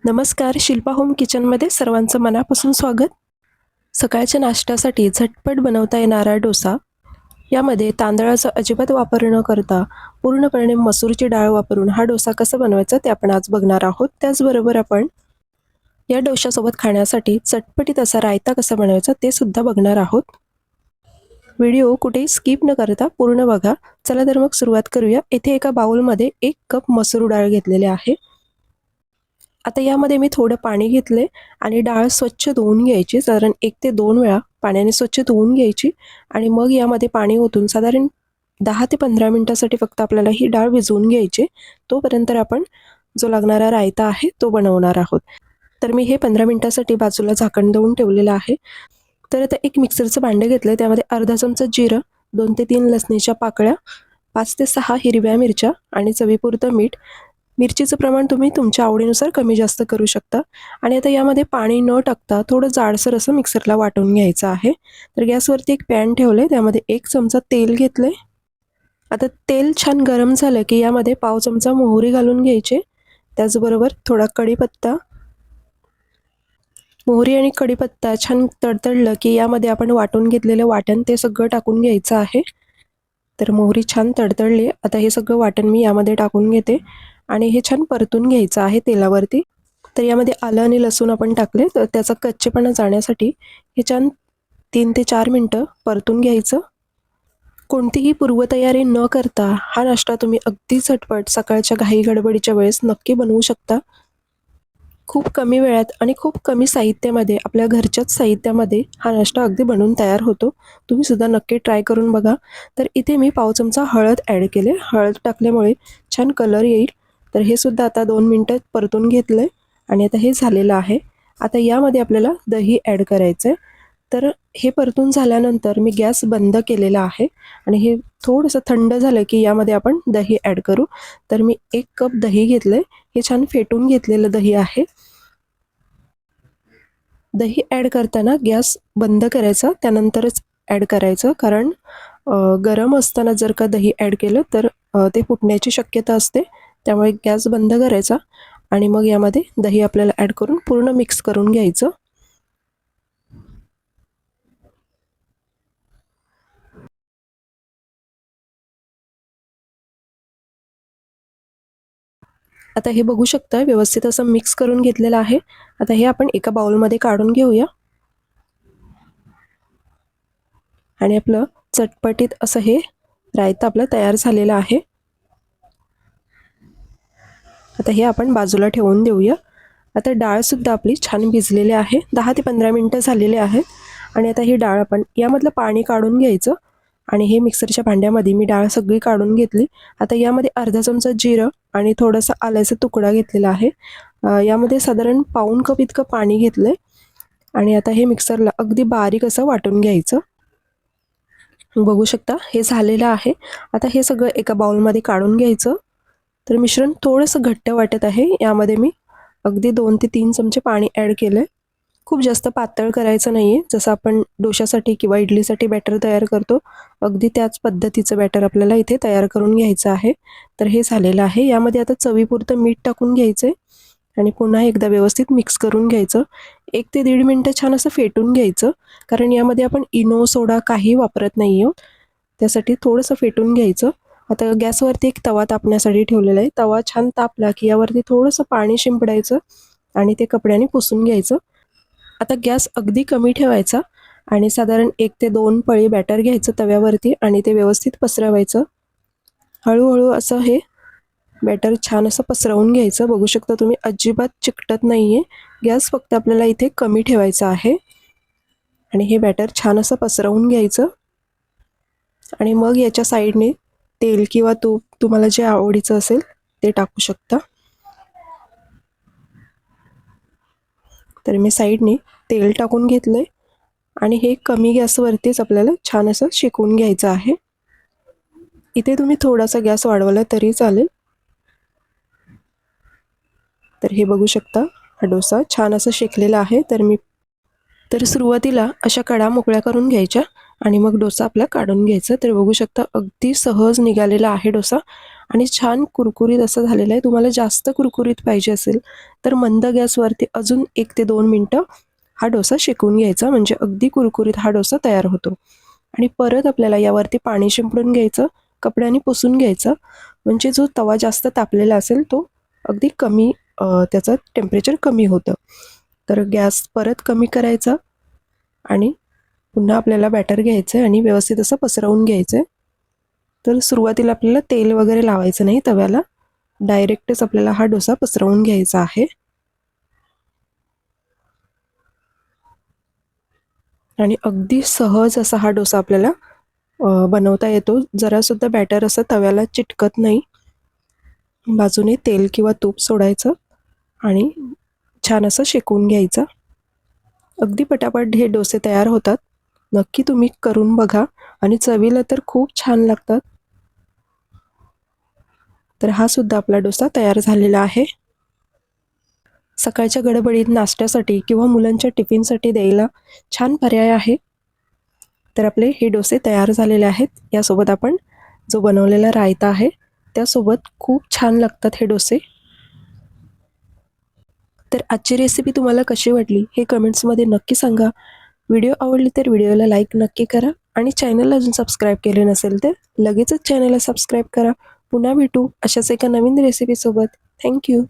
नमस्कार, शिल्पा होम किचनमध्ये सर्वांचं मनापासून स्वागत. सकाळच्या नाश्त्यासाठी झटपट बनवता येणारा डोसा. यामध्ये तांदळाचा अजिबात वापर न करता पूर्णपणे मसूरची डाळ वापरून हा डोसा कसा बनवायचा ते आपण आज बघणार आहोत. त्याचबरोबर आपण या डोशासोबत खाण्यासाठी चटपटीत असा रायता कसा बनवायचा ते सुद्धा बघणार आहोत. व्हिडिओ कुठेही स्किप न करता पूर्ण बघा. चला तर मग सुरुवात करूया. येथे एका बाउलमध्ये 1 कप मसूर डाळ घेतलेली आहे. आता यामध्ये मी थोडं पाणी घेतले आणि डाळ स्वच्छ धुवून घ्यायची. साधारण 1 ते 2 वेळा पाण्याने स्वच्छ धुवून घ्यायची आणि मग यामध्ये पाणी ओतून साधारण 10 ते 15 मिनिटासाठी फक्त आपल्याला ही डाळ भिजवून घ्यायची. तोपर्यंत आपण जो लागणारा रायता आहे तो बनवणार आहोत. तर मी हे 15 मिनिटासाठी बाजूला झाकण देऊन ठेवलेलं आहे. तर आता एक मिक्सरचं भांडं घेतलं, त्यामध्ये अर्धा चमचा जिरं, 2 ते 3 लसणीच्या पाकळ्या, 5 ते 6 हिरव्या मिरच्या आणि चवीपुरतं मीठ. मिरचीचं प्रमाण तुम्ही तुमच्या आवडीनुसार कमी जास्त करू शकता. आणि आता यामध्ये पाणी न टाकता थोडं जाडसर असं मिक्सरला वाटून घ्यायचं आहे. तर गॅसवरती एक पॅन ठेवले, त्यामध्ये 1 चमचा तेल घेतले. आता तेल छान गरम झालं की यामध्ये पाव चमचा मोहरी घालून घ्यायचे. त्याचबरोबर थोडा कढीपत्ता. मोहरी आणि कढीपत्ता छान तडतडलं की यामध्ये आपण वाटून घेतलेलं वाटण ते सगळं टाकून घ्यायचं आहे. तर मोहरी छान तडतडली. आता हे सगळं वाटण मी यामध्ये टाकून घेते आणि हे छान परतून घ्यायचं आहे तेलावरती. तर यामध्ये आलं आणि लसूण आपण टाकले, तर त्याचा कच्चेपणा जाण्यासाठी हे छान 3 ते 4 मिनटं परतून घ्यायचं. कोणतीही पूर्वतयारी न करता हा नाश्ता तुम्ही अगदी झटपट सकाळच्या घाई गडबडीच्या वेळेस नक्की बनवू शकता. खूप कमी वेळात आणि खूप कमी साहित्यामध्ये, आपल्या घरच्याच साहित्यामध्ये हा नाश्ता अगदी बनवून तयार होतो. तुम्ही सुद्धा नक्की ट्राय करून बघा. तर इथे मी पाव चमचा हळद ॲड केले. हळद टाकल्यामुळे छान कलर येईल. तर हे सुद्धा आता 2 मिनटं परतून घेतलं आणि आता हे झालेलं आहे. आता यामध्ये आपल्याला दही ॲड करायचं आहे. तर हे परतून झाल्यानंतर मी गॅस बंद केलेला आहे आणि हे थोडंसं थंड झालं की यामध्ये आपण दही ॲड करू. तर मी 1 कप दही घेतलं आहे. हे छान फेटून घेतलेलं दही आहे. दही ॲड करताना गॅस बंद करायचा, त्यानंतरच ॲड करायचं, कारण गरम असताना जर का दही ॲड केलं तर ते फुटण्याची शक्यता असते. त्यामुळे गॅस बंद करायचा आणि मग यामध्ये दही आपल्याला ॲड करून पूर्ण मिक्स करून घ्यायचं. आता हे बघू शकता व्यवस्थित असं मिक्स करून घेतलेलं आहे. आता हे आपण एका बाउलमध्ये काढून घेऊया आणि आपलं चटपटीत असं हे रायता आपलं तयार झालेलं आहे. आता हे आपण बाजूला ठेवून देऊया. आता डाळसुद्धा आपली छान भिजलेली आहे. 10 ते 15 मिनटं झालेले आहेत आणि आता ही डाळ आपण यामधलं पाणी काढून घ्यायचं आणि हे मिक्सरच्या भांड्यामध्ये मी डाळ सगळी काढून घेतली. आता यामध्ये अर्धा चमचा जिरं आणि थोडासा आल्याचा तुकडा घेतलेला आहे. यामध्ये साधारण पाऊण कप इतकं पाणी घेतलं आहे आणि आता हे मिक्सरला अगदी बारीक असं वाटून घ्यायचं. बघू शकता हे झालेलं आहे. आता हे सगळं एका बाउलमध्ये काढून घ्यायचं. तर मिश्रण थोडंसं घट्ट वाटत आहे. यामध्ये मी अगदी 2 ते 3 चमचे पाणी ॲड केलं आहे. खूप जास्त पातळ करायचं नाही आहे. जसं आपण डोशासाठी किंवा इडलीसाठी बॅटर तयार करतो, अगदी त्याच पद्धतीचं बॅटर आपल्याला इथे तयार करून घ्यायचं आहे. तर हे झालेलं आहे. यामध्ये आता चवीपुरतं मीठ टाकून घ्यायचं आहे आणि पुन्हा एकदा व्यवस्थित मिक्स करून घ्यायचं. 1 ते 1.5 मिनटं छान असं फेटून घ्यायचं, कारण यामध्ये आपण इनो, सोडा काही वापरत नाही आहोत. त्यासाठी थोडंसं फेटून घ्यायचं. आता गॅसवरती एक तवा तापण्यासाठी ठेवलेला आहे. तवा छान तापला की यावरती थोडंसं पाणी शिंपडायचं आणि ते कपड्याने पुसून घ्यायचं. आता गॅस अगदी कमी ठेवायचा आणि साधारण 1 ते 2 पळी बॅटर घ्यायचं तव्यावरती आणि ते व्यवस्थित पसरवायचं. हळूहळू असं हे बॅटर छान असं पसरवून घ्यायचं. बघू शकता तुम्ही अजिबात चिकटत नाही आहे. गॅस फक्त आपल्याला इथे कमी ठेवायचा आहे आणि हे बॅटर छान असं पसरवून घ्यायचं आणि मग याच्या साईडने तेल किंवा तूप तुम्हाला जे आवडीचं असेल ते टाकू शकता. तर मी साईडने तेल टाकून घेतलंय आणि हे कमी गॅसवरतीच आपल्याला छान असं शेकून घ्यायचं आहे. इथे तुम्ही थोडासा गॅस वाढवला तरी चालेल. तर हे बघू शकता हा डोसा छान असं शेकलेला आहे. तर सुरुवातीला अशा कडा मोकळ्या करून घ्यायच्या आणि मग डोसा आपला काढून घ्यायचा. तर बघू शकता अगदी सहज निघालेला आहे डोसा आणि छान कुरकुरीत असं झालेलं आहे. तुम्हाला जास्त कुरकुरीत पाहिजे असेल तर मंद गॅसवरती अजून 1 ते 2 मिनटं हा डोसा शेकून घ्यायचा, म्हणजे अगदी कुरकुरीत हा डोसा तयार होतो. आणि परत आपल्याला यावरती पाणी शिंपडून घ्यायचं, कपड्याने पुसून घ्यायचं, म्हणजे जो तवा जास्त तापलेला असेल तो अगदी कमी त्याचं टेम्परेचर कमी होतं. तर गॅस परत कमी करायचा आणि पुन्हा आपल्याला बॅटर घ्यायचं आहे आणि व्यवस्थित असं पसरवून घ्यायचं आहे. तर सुरुवातीला आपल्याला तेल वगैरे लावायचं नाही तव्याला, डायरेक्टच आपल्याला हा डोसा पसरवून घ्यायचा आहे. आणि अगदी सहज असा हा डोसा आपल्याला बनवता येतो. जरासुद्धा बॅटर असं तव्याला चिटकत नाही. बाजूने तेल किंवा तूप सोडायचं आणि छान असं शेकून घ्यायचं. अगदी पटापट हे डोसे तयार होतात. नक्की तुम्ही करून बघा आणि चवीला तर खूप छान लागतात. तर हा सुद्धा आपला डोसा तयार झालेला आहे. सकाळच्या गडबडीत नाश्त्यासाठी किंवा मुलांच्या टिफिनसाठी द्यायला छान पर्याय आहे. तर आपले हे डोसे तयार झालेले आहेत. यासोबत आपण जो बनवलेला रायता आहे त्यासोबत खूप छान लागतात हे डोसे. तर आजची रेसिपी तुम्हाला कशी वाटली हे कमेंट्समध्ये नक्की सांगा. व्हिडिओ आवडली तर व्हिडिओला लाईक नक्की करा आणि चॅनलला अजून सबस्क्राईब केले नसेल तर लगेचच चॅनलला सबस्क्राईब करा. पुन्हा भेटू अशाच एका नवीन रेसिपीसोबत. थँक्यू.